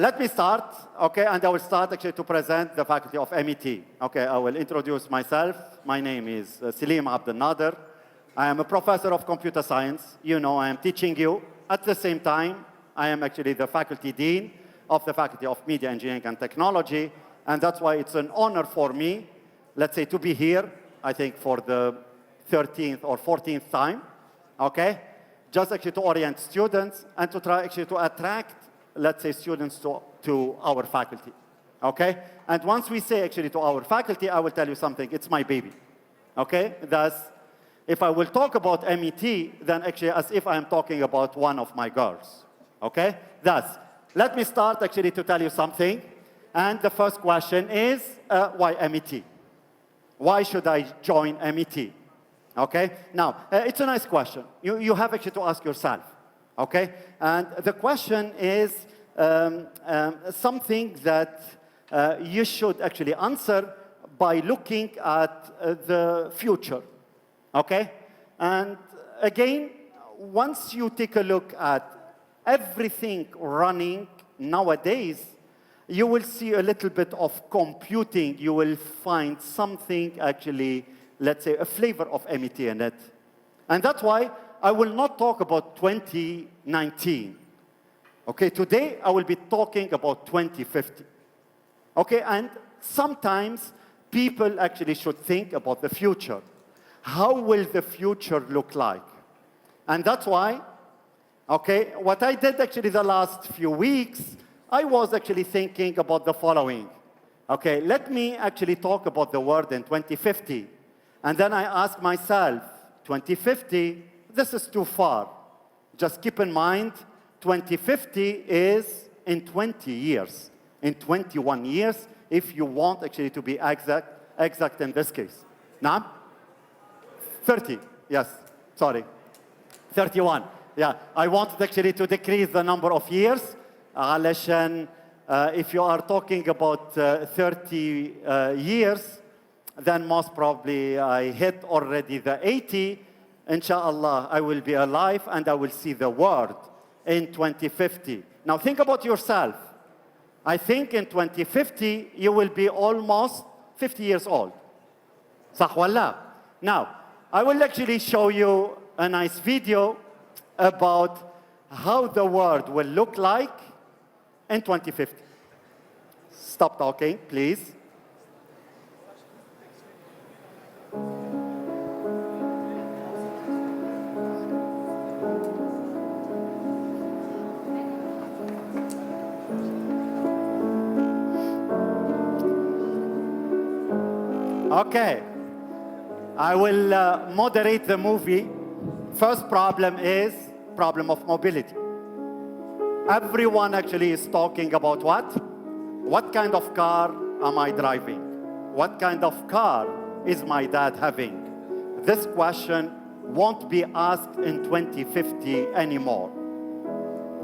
let me start, okay, and I will start actually to present the faculty of MET. Okay, I will introduce myself. My name is Salim Abdel Nader. I am a professor of computer science. You know, I am teaching you. At the same time, I am actually the faculty dean of the Faculty of Media Engineering and Technology, and that's why it's an honor for me, let's say, to be here, I think for the 13th or 14th time, okay? Just actually to orient students and to try actually to attract, let's say, students to our faculty, okay? And once we say actually to our faculty, I will tell you something, it's my baby, okay? Thus, if I will talk about MET, then actually as if I am talking about one of my girls, okay? Thus, let me start actually to tell you something. And the first question is, why MET? Why should I join MET? Okay? Now, it's a nice question. You have actually to ask yourself, okay? And the question is something that you should actually answer by looking at the future, okay? And again, once you take a look at everything running nowadays, you will see a little bit of computing. You will find something actually, let's say, a flavor of MET in it. And that's why I will not talk about 2019. Okay, today I will be talking about 2050. Okay, and sometimes people actually should think about the future. How will the future look like? And that's why, okay, what I did actually the last few weeks, I was actually thinking about the following. Okay, let me actually talk about the world in 2050. And then I ask myself, 2050, this is too far. Just keep in mind, 2050 is in 20 years, in 21 years, if you want actually to be exact in this case. Now, 30, yes, sorry, 31. Yeah, I wanted actually to decrease the number of years. علشان if you are talking about 30 years, then most probably I hit already the 80. Inshallah, I will be alive and I will see the world in 2050. Now think about yourself. I think in 2050, you will be almost 50 years old. صح ولا؟ Now, I will actually show you a nice video about how the world will look like in 2050. Stop talking, please. Okay, I will moderate the movie. First problem is problem of mobility. Everyone actually is talking about what? What kind of car am I driving? What kind of car is my dad having? This question won't be asked in 2050 anymore.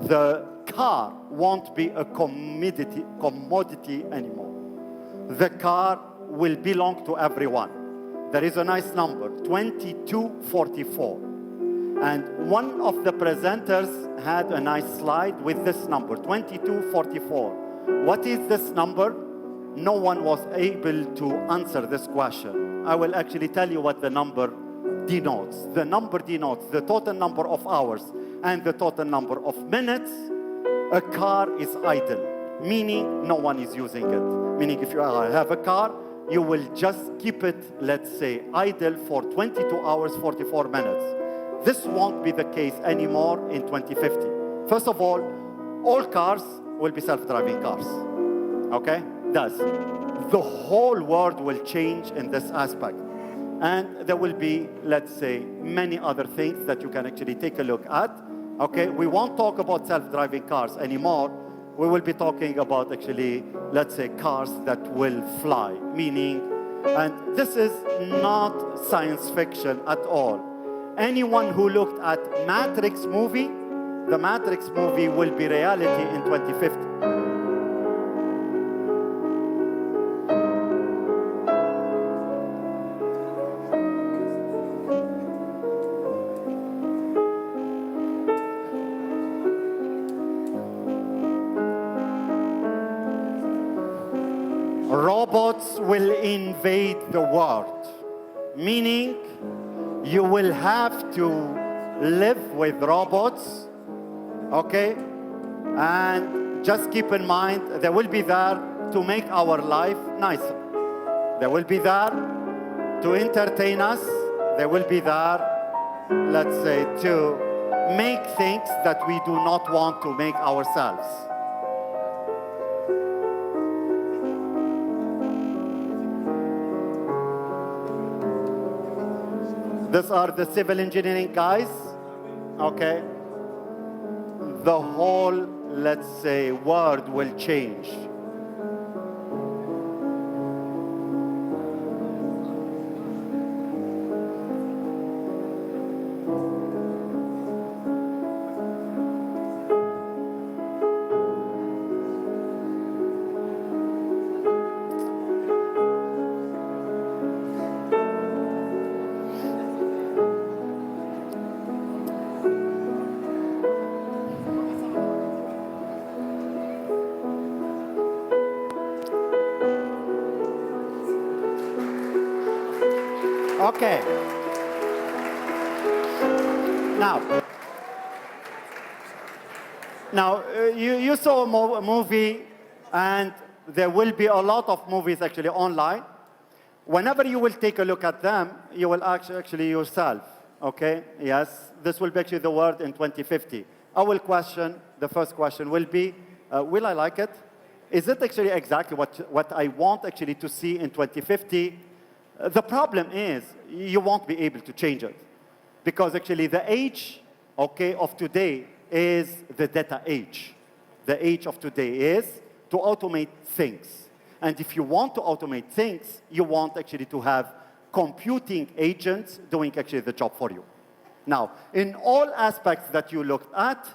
The car won't be a commodity anymore. The car will belong to everyone. There is a nice number, 2244. And one of the presenters had a nice slide with this number, 2244. What is this number? No one was able to answer this question. I will actually tell you what the number denotes. The number denotes the total number of hours and the total number of minutes a car is idle, meaning no one is using it. Meaning if you have a car, you will just keep it, let's say, idle for 22 hours, 44 minutes. This won't be the case anymore in 2050. First of all cars will be self-driving cars, okay? Thus, the whole world will change in this aspect. And there will be, let's say, many other things that you can actually take a look at, okay? We won't talk about self-driving cars anymore. We will be talking about actually, let's say, cars that will fly, meaning, and this is not science fiction at all. Anyone who looked at Matrix movie, the Matrix movie will be reality in 2050. robots will invade the world, meaning you will have to live with robots, okay? And just keep in mind, they will be there to make our life nicer. They will be there to entertain us. They will be there, let's say, to make things that we do not want to make ourselves. These are the civil engineering guys, okay? The whole, let's say, world will change. Okay. Now you saw a movie, and there will be a lot of movies actually online. Whenever you will take a look at them, you will actually yourself, okay? Yes, this will be actually the world in 2050. The first question will be, will I like it? Is it actually exactly what I want actually to see in 2050? The problem is you won't be able to change it, because actually the age, okay, of today is the data age. The age of today is to automate things. And if you want to automate things, you want actually to have computing agents doing actually the job for you. Now, in all aspects that you looked at,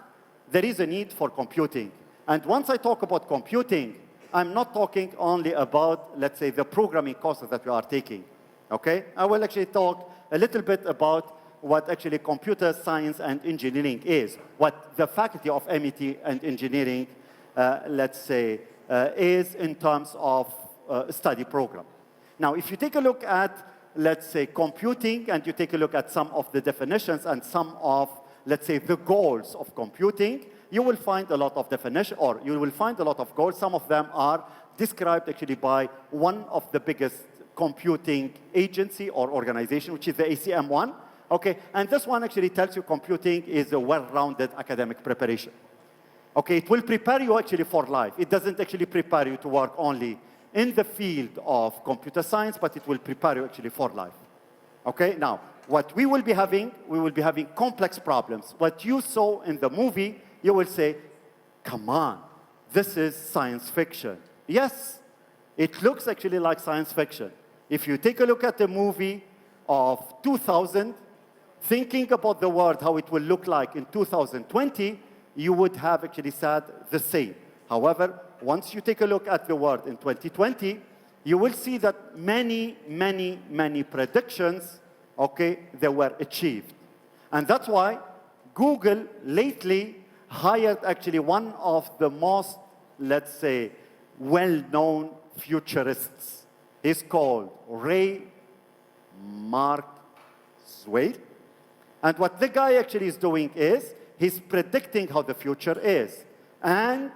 there is a need for computing. And once I talk about computing, I'm not talking only about, let's say, the programming courses that we are taking, okay? I will actually talk a little bit about what actually computer science and engineering is, what the Faculty of MIT and Engineering, let's say, is in terms of study program. Now, if you take a look at, let's say, computing, and you take a look at some of the definitions and some of, let's say, the goals of computing, you will find a lot of definition, or you will find a lot of goals. Some of them are described actually by one of the biggest computing agency or organization, which is the ACM1. Okay, and this one actually tells you computing is a well-rounded academic preparation. Okay, it will prepare you actually for life. It doesn't actually prepare you to work only in the field of computer science, but it will prepare you actually for life. Okay, now, what we will be having complex problems. What you saw in the movie, you will say, come on, this is science fiction. Yes, it looks actually like science fiction. If you take a look at the movie of 2000, thinking about the world, how it will look like in 2020, you would have actually said the same. However, once you take a look at the world in 2020, you will see that many, many, many predictions, okay, they were achieved. And that's why Google lately hired actually one of the most, let's say, well-known futurists. He's called Ray Kurzweil. And what the guy actually is doing is, he's predicting how the future is. And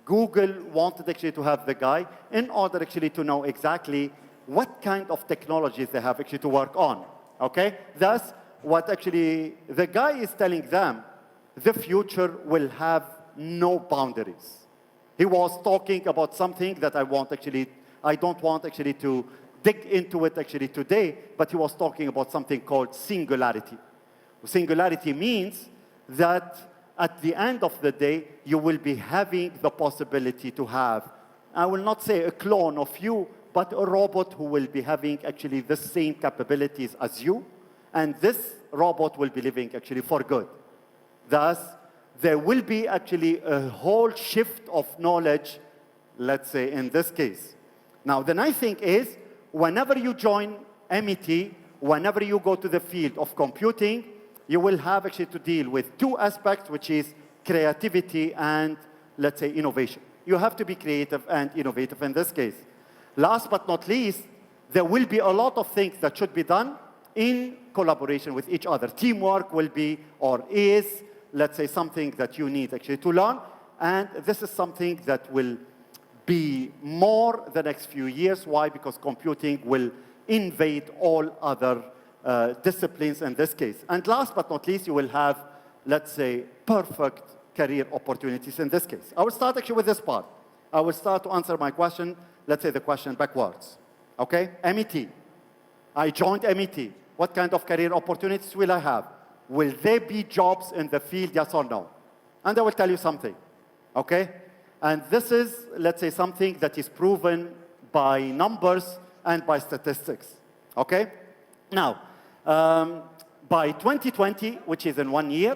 Google wanted actually to have the guy in order actually to know exactly what kind of technologies they have actually to work on, okay? Thus, what actually the guy is telling them, the future will have no boundaries. He was talking about something that I don't want actually to dig into it actually today, but he was talking about something called singularity. Singularity means that at the end of the day, you will be having the possibility to have, I will not say a clone of you, but a robot who will be having actually the same capabilities as you, and this robot will be living actually for good. Thus, there will be actually a whole shift of knowledge, let's say in this case. Now, the nice thing is, whenever you join MIT, whenever you go to the field of computing, you will have actually to deal with two aspects, which is creativity and, let's say, innovation. You have to be creative and innovative in this case. Last but not least, there will be a lot of things that should be done in collaboration with each other. Teamwork will be, or is, let's say, something that you need actually to learn. And this is something that will be more the next few years. Why? Because computing will invade all other disciplines in this case. And last but not least, you will have, let's say, perfect career opportunities in this case. I will start actually with this part. I will start to answer my question, let's say the question backwards. Okay? MET. I joined MET. What kind of career opportunities will I have? Will there be jobs in the field, yes or no? And I will tell you something. Okay? And this is, let's say, something that is proven by numbers and by statistics. Okay? Now, by 2020, which is in 1 year,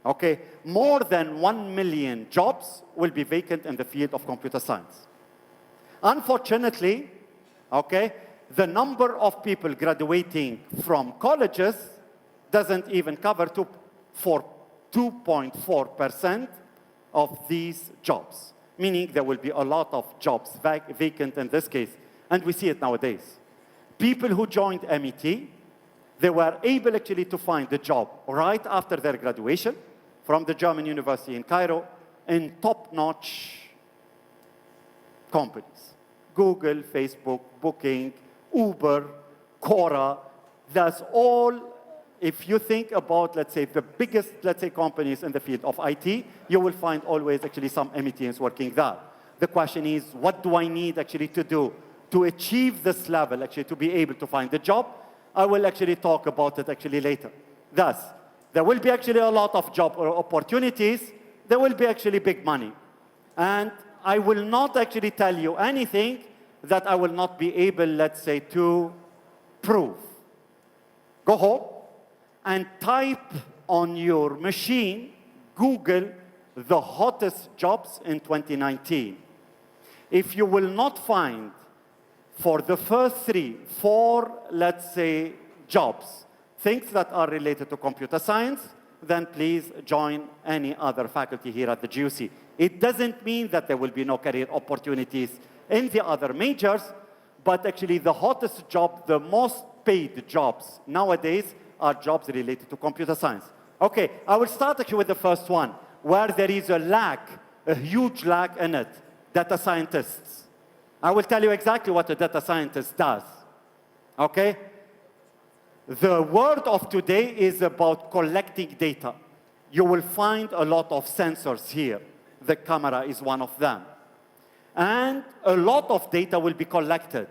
okay, more than 1 million jobs will be vacant in the field of computer science. Unfortunately, okay, the number of people graduating from colleges doesn't even cover 2.4% of these jobs, meaning there will be a lot of jobs vacant in this case, and we see it nowadays. People who joined MET, they were able actually to find a job right after their graduation from the German University in Cairo in top-notch companies. Google, Facebook, Booking, Uber, Quora, that's all, if you think about, let's say, the biggest, let's say, companies in the field of IT, you will find always actually some METs working there. The question is, what do I need actually to do to achieve this level, actually to be able to find a job? I will actually talk about it actually later. Thus, there will be actually a lot of job opportunities. There will be actually big money. And I will not actually tell you anything that I will not be able, let's say, to prove. Go home and type on your machine, Google, the hottest jobs in 2019. If you will not find for the first 3, 4, let's say, jobs, things that are related to computer science, then please join any other faculty here at the GUC. It doesn't mean that there will be no career opportunities in the other majors, but actually the hottest job, the most paid jobs nowadays are jobs related to computer science. Okay, I will start actually with the first one, where there is a lack, a huge lack in it, data scientists. I will tell you exactly what a data scientist does, okay? The word of today is about collecting data. You will find a lot of sensors here. The camera is one of them. And a lot of data will be collected.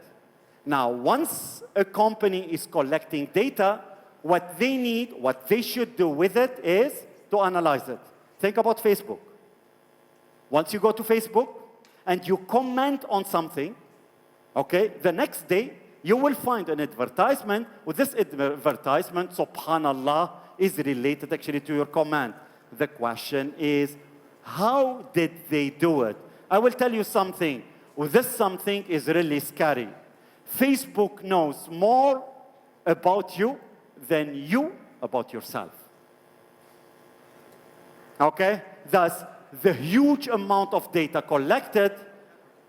Now, once a company is collecting data, what they need, what they should do with it is to analyze it. Think about Facebook. Once you go to Facebook and you comment on something, okay, the next day, you will find an advertisement. With this advertisement, subhanallah, is related actually to your comment. The question is, how did they do it? I will tell you something. This something is really scary. Facebook knows more about you than you about yourself. Okay? Thus, the huge amount of data collected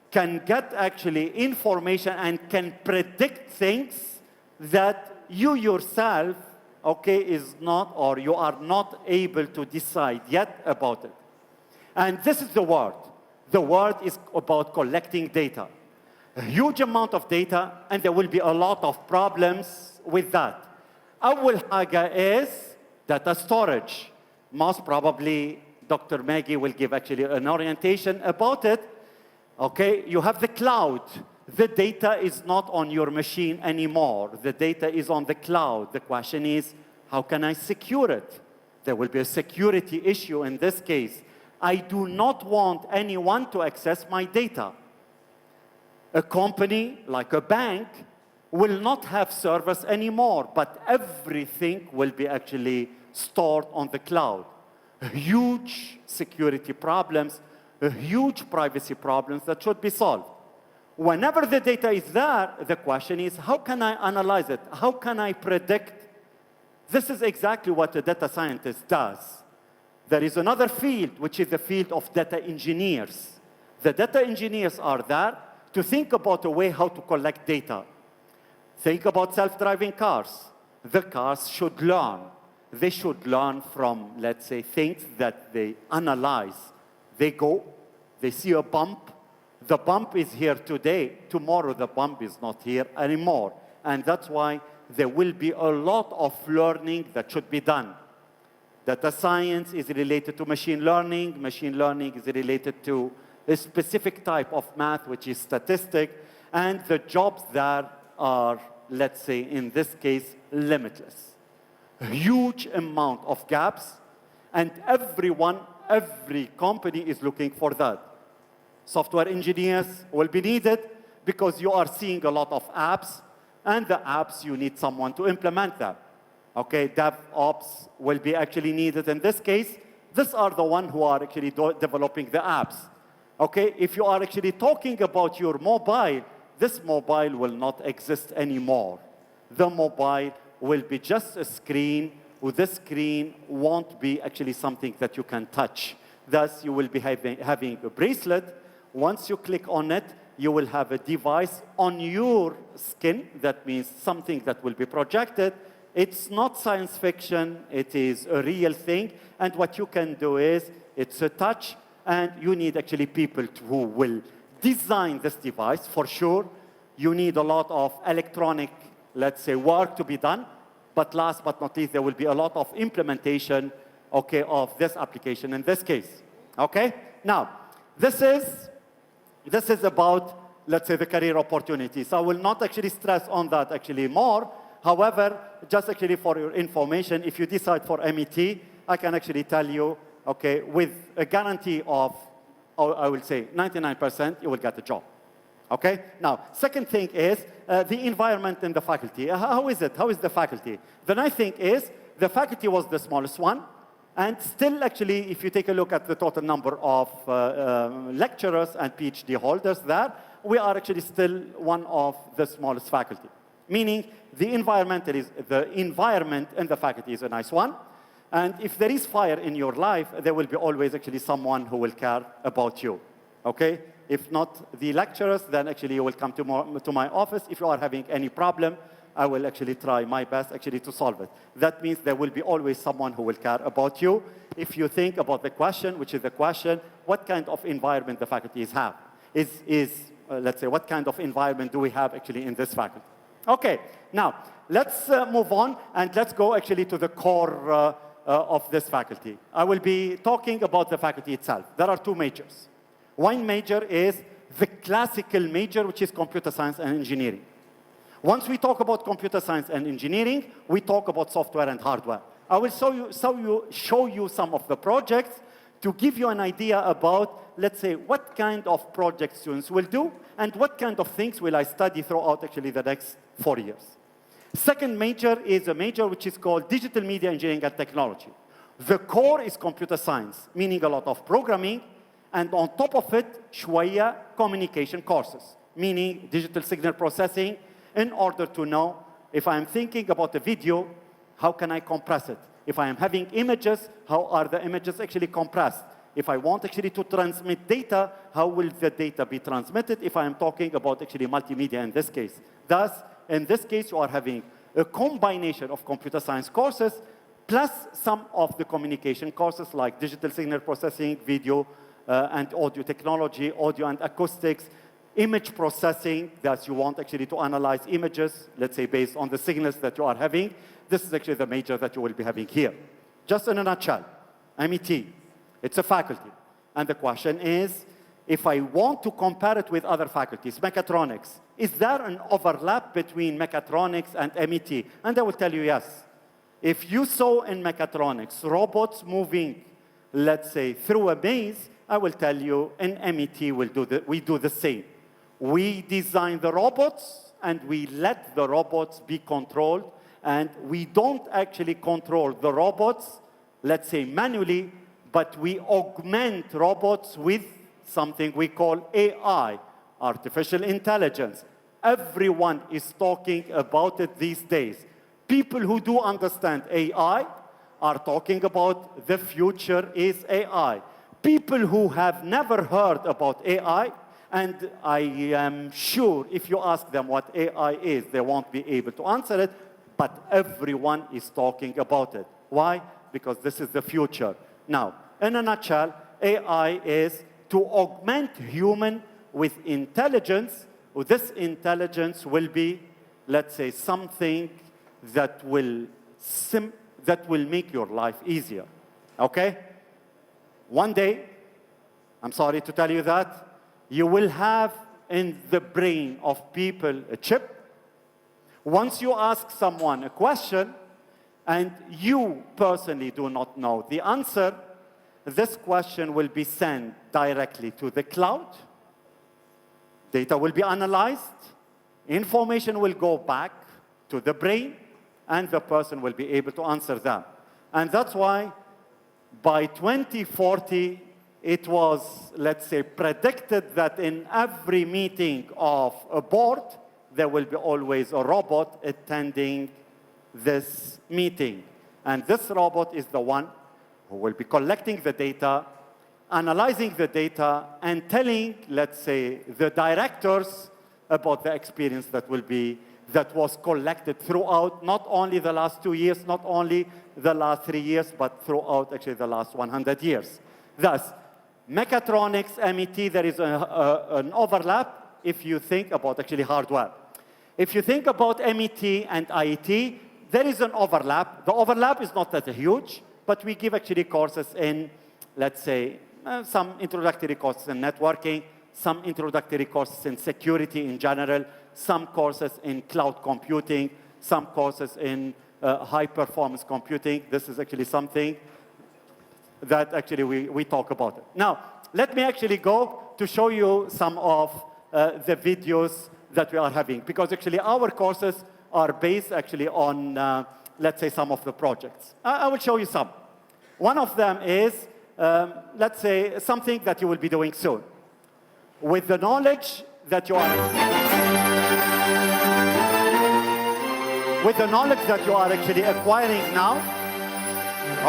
can get actually information and can predict things that you yourself, okay, is not, or you are not able to decide yet about it. And this is the word. The word is about collecting data. A huge amount of data, and there will be a lot of problems with that. أول حاجة is data storage. Most probably, Dr. Maggie will give actually an orientation about it. Okay, you have the cloud. The data is not on your machine anymore. The data is on the cloud. The question is, how can I secure it? There will be a security issue in this case. I do not want anyone to access my data. A company, like a bank, will not have servers anymore, but everything will be actually stored on the cloud. Huge security problems, huge privacy problems that should be solved. Whenever the data is there, the question is, how can I analyze it? How can I predict? This is exactly what a data scientist does. There is another field, which is the field of data engineers. The data engineers are there to think about a way how to collect data. Think about self-driving cars. The cars should learn. They should learn from, let's say, things that they analyze. They go, they see a bump. The bump is here today. Tomorrow, the bump is not here anymore. And that's why there will be a lot of learning that should be done. Data science is related to machine learning. Machine learning is related to a specific type of math, which is statistic. And the jobs there are, let's say, in this case, limitless. A huge amount of gaps. And every company is looking for that. Software engineers will be needed because you are seeing a lot of apps. And the apps, you need someone to implement them. Okay, DevOps will be actually needed in this case. These are the ones who are actually developing the apps. Okay, if you are actually talking about your mobile, this mobile will not exist anymore. The mobile will be just a screen, with this screen won't be actually something that you can touch. Thus, you will be having a bracelet. Once you click on it, you will have a device on your skin. That means something that will be projected. It's not science fiction. It is a real thing. And what you can do is, it's a touch, and you need actually people who will design this device, for sure. You need a lot of electronic, let's say, work to be done. But last but not least, there will be a lot of implementation, okay, of this application in this case. Okay? Now, this is about, let's say, the career opportunities. I will not actually stress on that actually more. However, just actually for your information, if you decide for MET, I can actually tell you, okay, with a guarantee of, I will say, 99%, you will get a job. Okay? Now, second thing is the environment in the faculty. How is it? How is the faculty? The nice thing is the faculty was the smallest one. And still, actually, if you take a look at the total number of lecturers and PhD holders there, we are actually still one of the smallest faculty. Meaning the environment in the faculty is a nice one. And if there is fire in your life, there will be always actually someone who will care about you. Okay? If not the lecturers, then actually you will come to my office. If you are having any problem, I will actually try my best actually to solve it. That means there will be always someone who will care about you. If you think about the question, which is the question, what kind of environment the faculties have? Let's say, what kind of environment do we have actually in this faculty? Okay, now, let's move on, and let's go actually to the core of this faculty. I will be talking about the faculty itself. There are two majors. One major is the classical major, which is computer science and engineering. Once we talk about computer science and engineering, we talk about software and hardware. I will show you some of the projects to give you an idea about, let's say, what kind of projects students will do and what kind of things will I study throughout actually the next 4 years. Second major is a major which is called digital media engineering and technology. The core is computer science, meaning a lot of programming, and on top of it, shwaya communication courses, meaning digital signal processing, in order to know if I'm thinking about a video, how can I compress it? If I am having images, how are the images actually compressed? If I want actually to transmit data, how will the data be transmitted if I am talking about actually multimedia in this case? Thus, in this case, you are having a combination of computer science courses plus some of the communication courses like digital signal processing, video and audio technology, audio and acoustics, image processing, that you want actually to analyze images, let's say based on the signals that you are having. This is actually the major that you will be having here. Just in a nutshell, MET, it's a faculty. And the question is, if I want to compare it with other faculties, mechatronics, is there an overlap between mechatronics and MET? And I will tell you yes. If you saw in mechatronics robots moving, let's say, through a maze, I will tell you in MET we do the same. We design the robots, and we let the robots be controlled, and we don't actually control the robots, let's say manually, but we augment robots with something we call AI, artificial intelligence. Everyone is talking about it these days. People who do understand AI are talking about the future is AI. People who have never heard about AI, And I am sure if you ask them what AI is, they won't be able to answer it, but everyone is talking about it. Why? Because this is the future. Now, in a nutshell, AI is to augment human with intelligence. This intelligence will be, let's say, something that will make your life easier. Okay? One day, I'm sorry to tell you that, you will have in the brain of people a chip. Once you ask someone a question and you personally do not know the answer, this question will be sent directly to the cloud. Data will be analyzed. Information will go back to the brain, and the person will be able to answer them. And that's why by 2040, it was, let's say, predicted that in every meeting of a board, there will be always a robot attending this meeting. And this robot is the one who will be collecting the data, analyzing the data, and telling, let's say, the directors about the experience that was collected throughout not only the last 2 years, not only the last 3 years, but throughout actually the last 100 years. Thus, mechatronics, MET, there is an overlap if you think about actually hardware. If you think about MET and IET, there is an overlap. The overlap is not that huge, but we give actually courses in, let's say, some introductory courses in networking, some introductory courses in security in general, some courses in cloud computing, some courses in high-performance computing. This is actually something that actually we talk about it. Now, let me actually go to show you some of the videos that we are having, because actually our courses are based actually on, let's say, some of the projects. I will show you some. One of them is, let's say, something that you will be doing soon. With the knowledge that you are actually acquiring now,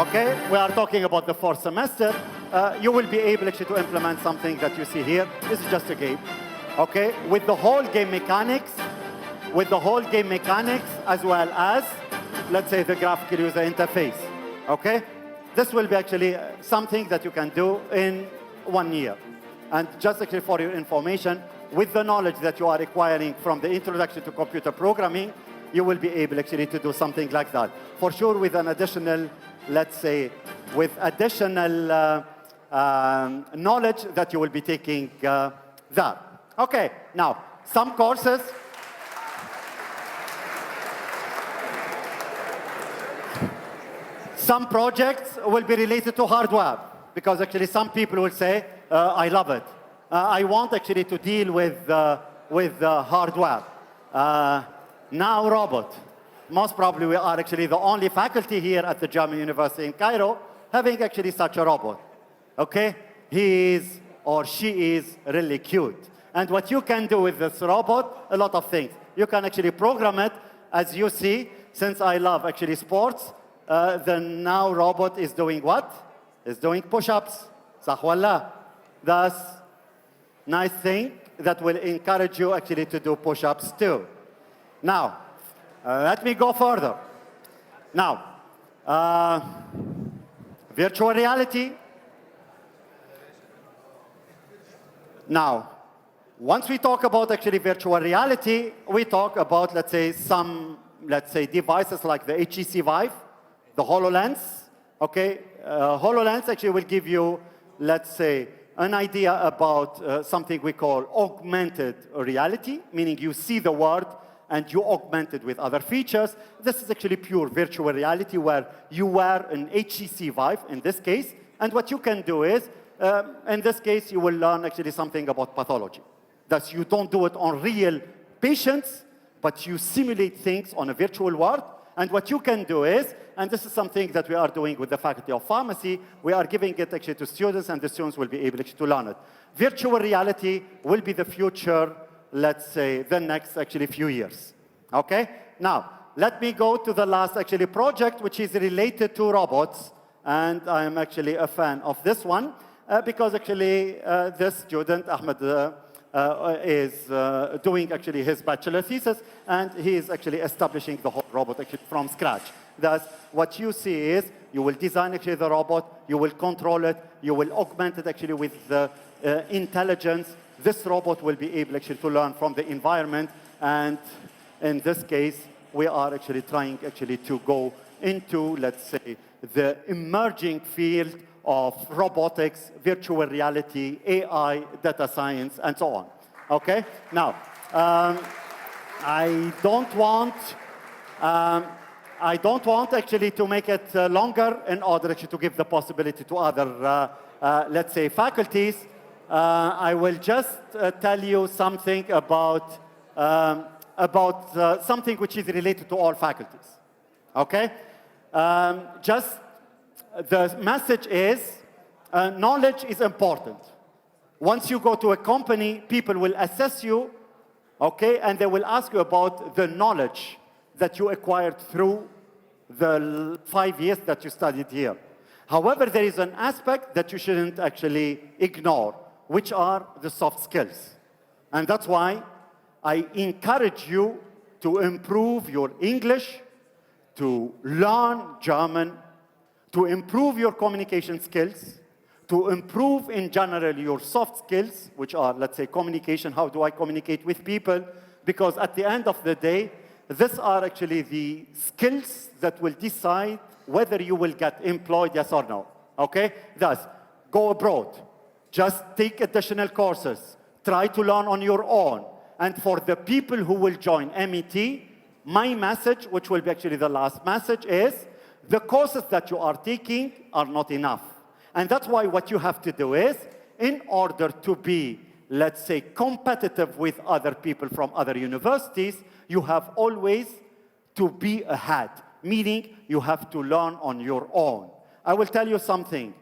okay, we are talking about the 4th semester, you will be able actually to implement something that you see here. This is just a game, okay, with the whole game mechanics, as well as, let's say, the graphical user interface, okay? This will be actually something that you can do in 1 year. And just actually for your information, with the knowledge that you are acquiring from the introduction to computer programming, you will be able actually to do something like that. For sure, with an additional, let's say, with additional knowledge that you will be taking there. Okay, now, some courses. Some projects will be related to hardware, because actually some people will say, I love it. I want actually to deal with hardware. Now robot. Most probably we are actually the only faculty here at the German University in Cairo having actually such a robot. Okay? He is or she is really cute. And what you can do with this robot, a lot of things. You can actually program it, as you see, since I love actually sports, the now robot is doing what? Is doing push-ups. Sah wallah. That's nice thing that will encourage you actually to do push-ups too. Now, let me go further. Now, virtual reality. Now, once we talk about actually virtual reality, we talk about, let's say, some, let's say, devices like the HTC Vive, the HoloLens, okay? HoloLens actually will give you, let's say, an idea about something we call augmented reality, meaning you see the world and you augment it with other features. This is actually pure virtual reality where you wear an HTC Vive in this case, and what you can do is, in this case, you will learn actually something about pathology. Thus, you don't do it on real patients, but you simulate things on a virtual world. And what you can do is, and this is something that we are doing with the Faculty of Pharmacy, we are giving it actually to students, and the students will be able actually to learn it. Virtual reality will be the future, let's say, the next actually few years. Okay? Now, let me go to the last actually project, which is related to robots. And I'm actually a fan of this one, because actually this student, Ahmed doing actually his bachelor thesis, and he is actually establishing the whole robot actually from scratch. Thus, what you see is you will design actually the robot, you will control it, you will augment it actually with the intelligence. This robot will be able actually to learn from the environment, and in this case, we are actually trying actually to go into, let's say, the emerging field of robotics, virtual reality, AI, data science, and so on. Okay? Now, I don't want actually to make it longer in order actually to give the possibility to other, let's say, faculties. I will just tell you something about something which is related to all faculties. Okay? Just the message is knowledge is important. Once you go to a company, people will assess you, okay, and they will ask you about the knowledge that you acquired through the 5 years that you studied here. However, there is an aspect that you shouldn't actually ignore, which are the soft skills. And that's why I encourage you to improve your English, to learn German, to improve your communication skills, to improve in general your soft skills, which are, let's say, communication. How do I communicate with people? Because at the end of the day, these are actually the skills that will decide whether you will get employed, yes or no. Okay? Thus, go abroad. Just take additional courses. Try to learn on your own. And for the people who will join MET, my message, which will be actually the last message, is the courses that you are taking are not enough. And that's why what you have to do is, in order to be, let's say, competitive with other people from other universities, you have always to be ahead, meaning you have to learn on your own. I will tell you something.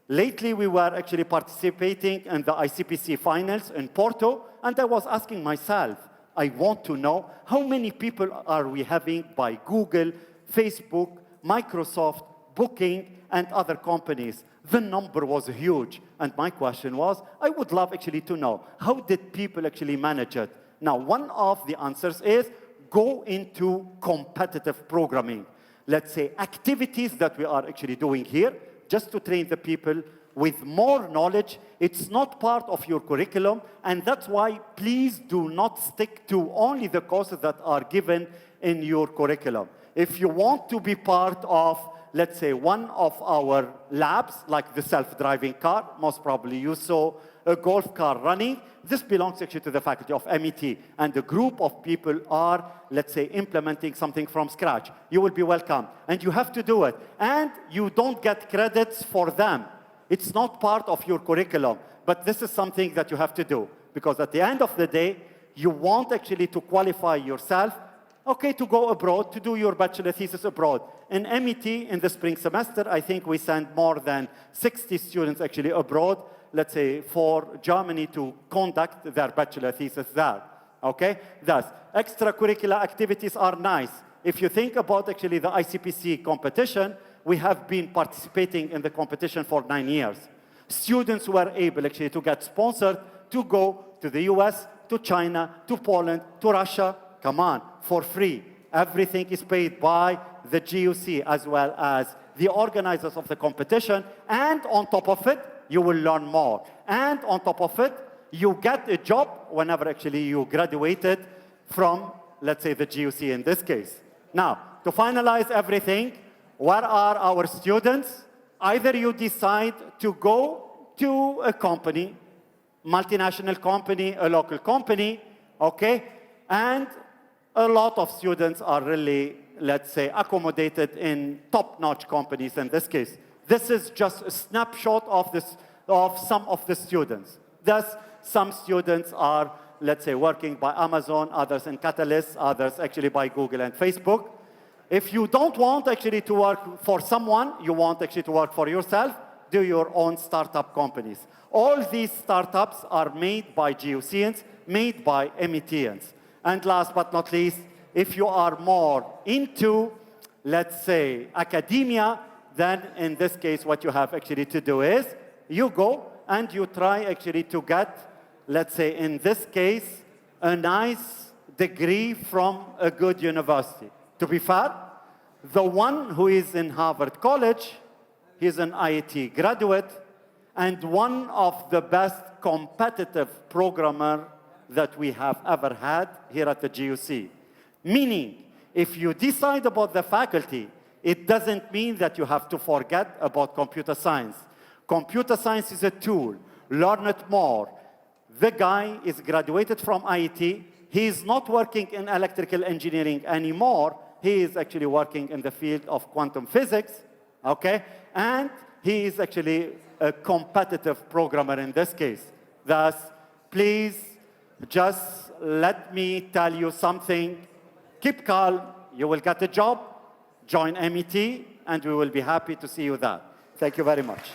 Lately, we were actually participating in the ICPC finals in Porto, and I was asking myself, I want to know how many people are we having by Google, Facebook, Microsoft, Booking, and other companies. The number was huge. And my question was, I would love actually to know, how did people actually manage it? Now, one of the answers is go into competitive programming. Let's say activities that we are actually doing here, just to train the people with more knowledge. It's not part of your curriculum, and that's why please do not stick to only the courses that are given in your curriculum. If you want to be part of, let's say, one of our labs, like the self-driving car, most probably you saw a golf car running, this belongs actually to the faculty of MET, and a group of people are, let's say, implementing something from scratch. You will be welcome, and you have to do it. And you don't get credits for them. It's not part of your curriculum, but this is something that you have to do, because at the end of the day, you want actually to qualify yourself, okay, to go abroad, to do your bachelor thesis abroad. In MET, in the spring semester, I think we sent more than 60 students actually abroad, let's say, for Germany to conduct their bachelor thesis there, okay? Thus, extracurricular activities are nice. If you think about actually the ICPC competition, we have been participating in the competition for 9 years. Students were able actually to get sponsored to go to the US, to China, to Poland, to Russia. Come on, for free. Everything is paid by the GUC as well as the organizers of the competition. And on top of it, you will learn more. And on top of it, you get a job whenever actually you graduated from, let's say, the GUC in this case. Now, to finalize everything, where are our students? Either you decide to go to a company, multinational company, a local company, okay? And a lot of students are really, let's say, accommodated in top-notch companies in this case. This is just a snapshot of some of the students. Thus, some students are, let's say, working by Amazon, others in Catalyst, others actually by Google and Facebook. If you don't want actually to work for someone, you want actually to work for yourself, do your own startup companies. All these startups are made by GUCians, made by METians. And last but not least, if you are more into, let's say, academia, then in this case, what you have actually to do is you go and you try actually to get, let's say in this case, a nice degree from a good university. To be fair, the one who is in Harvard College, he's an IIT graduate, and one of the best competitive programmer that we have ever had here at the GUC. Meaning, if you decide about the faculty, it doesn't mean that you have to forget about computer science. Computer science is a tool. Learn it more. The guy is graduated from IIT. He is not working in electrical engineering anymore. He is actually working in the field of quantum physics, okay? And he is actually a competitive programmer in this case. Thus, please just let me tell you something. Keep calm. You will get a job. Join MET, and we will be happy to see you there. Thank you very much.